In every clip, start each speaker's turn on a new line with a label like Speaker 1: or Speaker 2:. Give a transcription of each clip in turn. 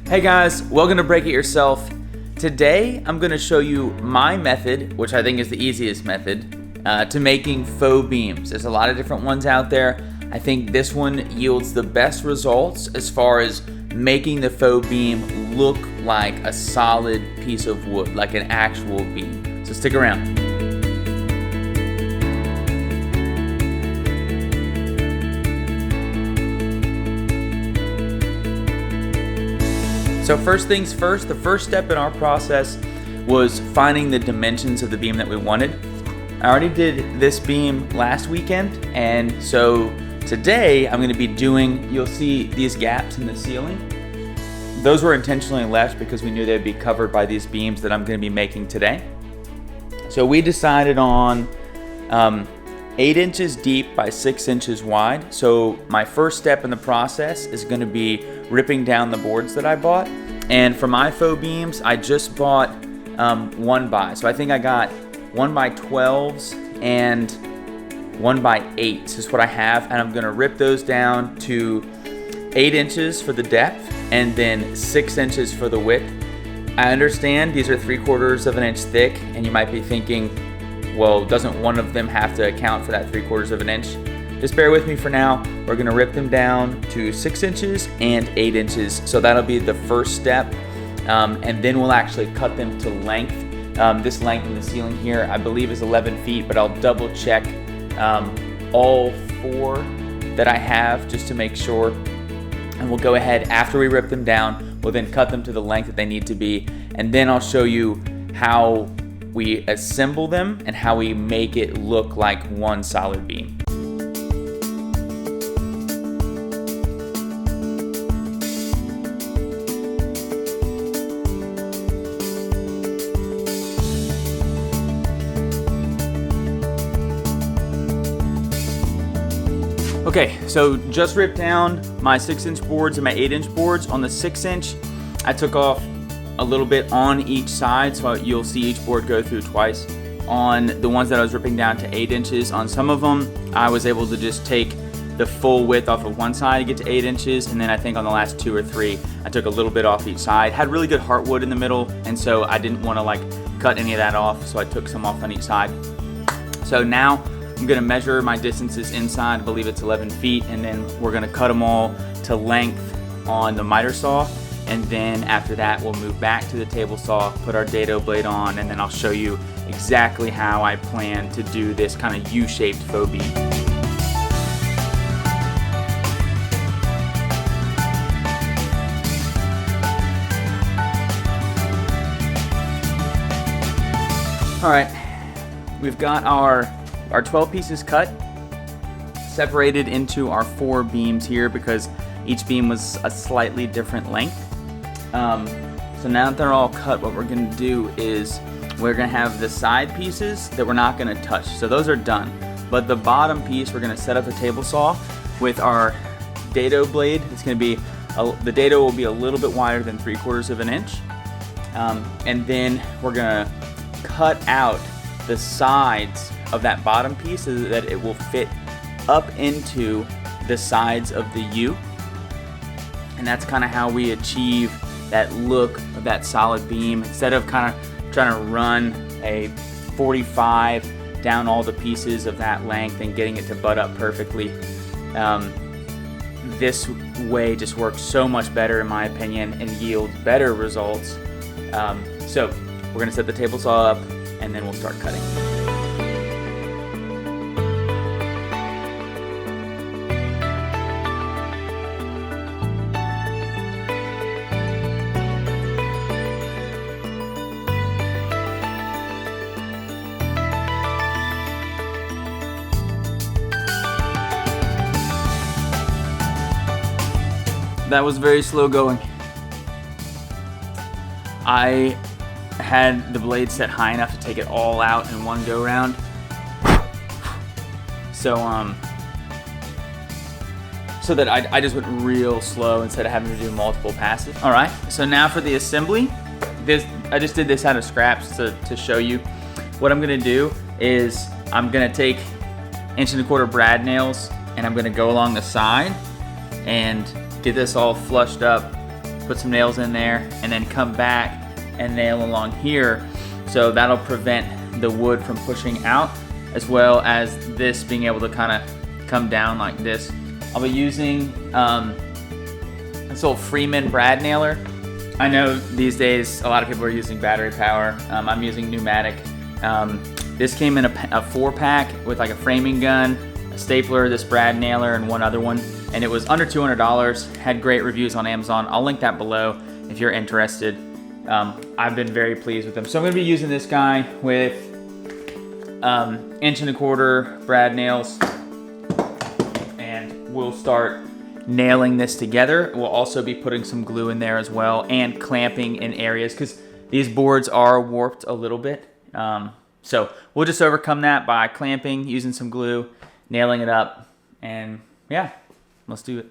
Speaker 1: Hey guys, welcome to Break It Yourself. Today I'm going to show you my method, which I think is the easiest method, to making faux beams. There's a lot of different ones out there. I think this one yields the best results as far as making the faux beam look like a solid piece of wood, like an actual beam. So stick around. So first things first, the first step in our process was finding the dimensions of the beam that we wanted. I already did this beam last weekend, and so today I'm going to be doing, you'll see these gaps in the ceiling. Those were intentionally left because we knew they'd be covered by these beams that I'm going to be making today. So we decided on 8 inches deep by 6 inches wide. So my first step in the process is going to be ripping down the boards that I bought. And for my faux beams, I just bought 1x. So I think I got 1x12s and 1x8s is what I have. And I'm going to rip those down to 8 inches for the depth and then 6 inches for the width. I understand these are 3/4 of an inch thick, and you might be thinking, well, doesn't one of them have to account for that 3/4 of an inch? Just bear with me for now. We're gonna rip them down to 6 inches and 8 inches. So that'll be the first step. And then we'll actually cut them to length. This length in the ceiling here, I believe is 11 feet, but I'll double check all 4 that I have just to make sure. And we'll go ahead after we rip them down, we'll then cut them to the length that they need to be. And then I'll show you how we assemble them and how we make it look like one solid beam. Okay, so just ripped down my 6-inch boards and my 8-inch boards. On the 6-inch, I took off a little bit on each side, so you'll see each board go through twice. On the ones that I was ripping down to 8 inches, on some of them, I was able to just take the full width off of one side to get to 8 inches, and then I think on the last 2 or 3, I took a little bit off each side. Had really good heartwood in the middle, and so I didn't want to cut any of that off, so I took some off on each side. So now I'm gonna measure my distances inside. I believe it's 11 feet, and then we're gonna cut them all to length on the miter saw. And then after that, we'll move back to the table saw, put our dado blade on, and then I'll show you exactly how I plan to do this kind of U-shaped faux beam. All right, we've got our 12 pieces cut, separated into our 4 beams here because each beam was a slightly different length. So now that they're all cut, what we're going to do is we're going to have the side pieces that we're not going to touch. So those are done. But the bottom piece, we're going to set up a table saw with our dado blade. It's going to be, the dado will be a little bit wider than 3/4 of an inch. And then we're going to cut out the sides of that bottom piece so that it will fit up into the sides of the U. And that's kind of how we achieve that look of that solid beam. Instead of kind of trying to run a 45 down all the pieces of that length and getting it to butt up perfectly, this way just works so much better in my opinion and yields better results. So we're going to set the table saw up and then we'll start cutting. That was very slow going. I had the blade set high enough to take it all out in one go round. So that I just went real slow instead of having to do multiple passes. All right, so now for the assembly. I just did this out of scraps to show you. What I'm gonna do is I'm gonna take 1 1/4 brad nails and I'm gonna go along the side and get this all flushed up put some nails in there, and then come back and nail along here. So that'll prevent the wood from pushing out, as well as this being able to kind of come down like this. I'll be using this old Freeman brad nailer. I know these days a lot of people are using battery power. I'm using pneumatic. This came in a 4-pack with like a framing gun, a stapler, this brad nailer, and one other one. And it was under $200, had great reviews on Amazon. I'll link that below if you're interested. I've been very pleased with them. So I'm gonna be using this guy with 1.25" brad nails, and we'll start nailing this together. We'll also be putting some glue in there as well and clamping in areas because these boards are warped a little bit. So we'll just overcome that by clamping, using some glue, nailing it up, and yeah, let's do it.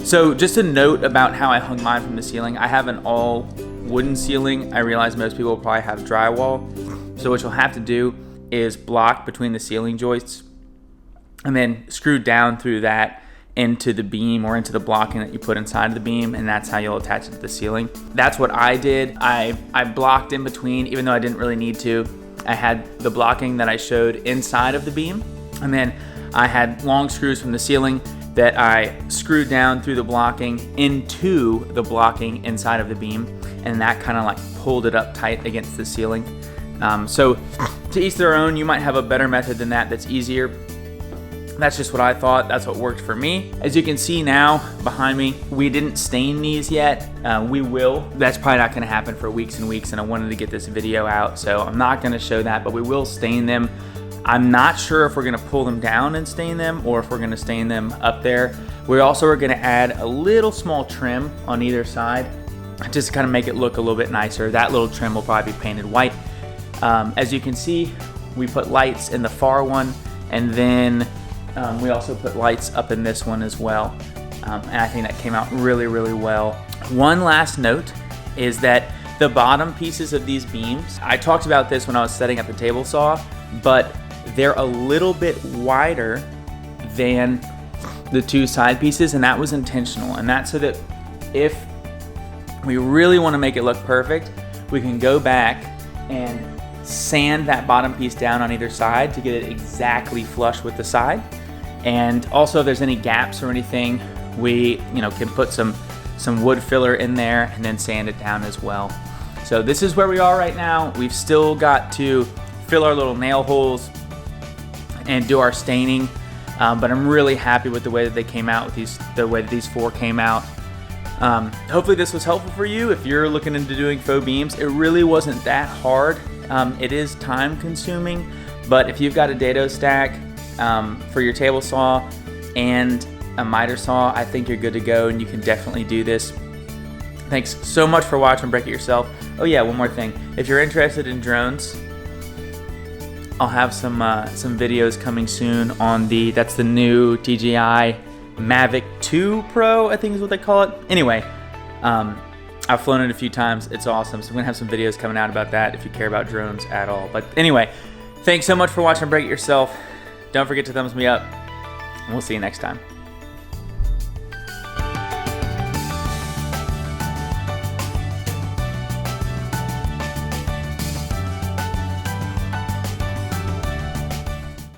Speaker 1: So just a note about how I hung mine from the ceiling. I have an all wooden ceiling. I realize most people probably have drywall. So what you'll have to do is block between the ceiling joists and then screw down through that into the beam or into the blocking that you put inside of the beam, and that's how you'll attach it to the ceiling. That's what I did. I blocked in between, even though I didn't really need to. I had the blocking that I showed inside of the beam, and then I had long screws from the ceiling that I screwed down through the blocking into the blocking inside of the beam, and that kind of like pulled it up tight against the ceiling. So to each their own. You might have a better method than that that's easier. That's just what I thought. That's what worked for me. As you can see now behind me, we didn't stain these yet. We will. That's probably not gonna happen for weeks and weeks, and I wanted to get this video out, so I'm not gonna show that, but we will stain them. I'm not sure if we're gonna pull them down and stain them or if we're gonna stain them up there. We also are gonna add a little small trim on either side just to kind of make it look a little bit nicer. That little trim will probably be painted white. As you can see, we put lights in the far one, and then we also put lights up in this one as well. And I think that came out really, really well. One last note is that the bottom pieces of these beams, I talked about this when I was setting up the table saw, but they're a little bit wider than the two side pieces, and that was intentional. And that's so that if we really want to make it look perfect, we can go back and sand that bottom piece down on either side to get it exactly flush with the side. And also if there's any gaps or anything, we can put some wood filler in there and then sand it down as well. So this is where we are right now. We've still got to fill our little nail holes and do our staining, but I'm really happy with the way that they came out, with the way that these four came out. Hopefully this was helpful for you if you're looking into doing faux beams. It really wasn't that hard. It is time consuming, but if you've got a dado stack for your table saw and a miter saw, I think you're good to go and you can definitely do this. Thanks so much for watching Break It Yourself. Oh yeah, one more thing. If you're interested in drones, I'll have some videos coming soon on that's the new DJI Mavic 2 Pro, I think is what they call it. Anyway, I've flown it a few times. It's awesome. So I'm gonna have some videos coming out about that if you care about drones at all. But anyway, thanks so much for watching Break It Yourself. Don't forget to thumbs me up, and we'll see you next time.